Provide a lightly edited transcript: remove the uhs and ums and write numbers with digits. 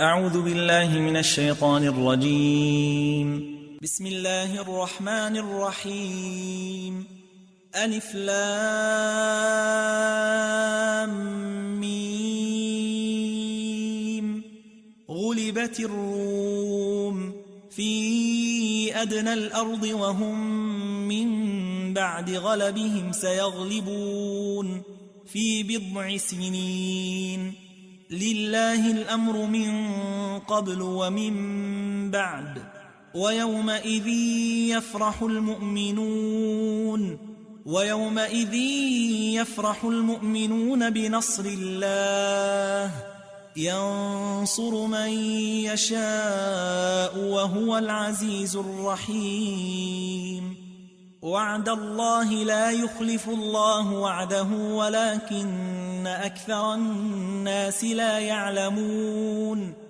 أعوذ بالله من الشيطان الرجيم. بسم الله الرحمن الرحيم. ألف لام ميم. غلبت الروم في أدنى الأرض وهم من بعد غلبهم سيغلبون في بضع سنين. لله الأمر من قبل ومن بعد ويومئذ يفرح المؤمنون بنصر الله ينصر من يشاء وهو العزيز الرحيم. وعد الله لا يخلف الله وعده ولكن أكثر الناس لا يعلمون.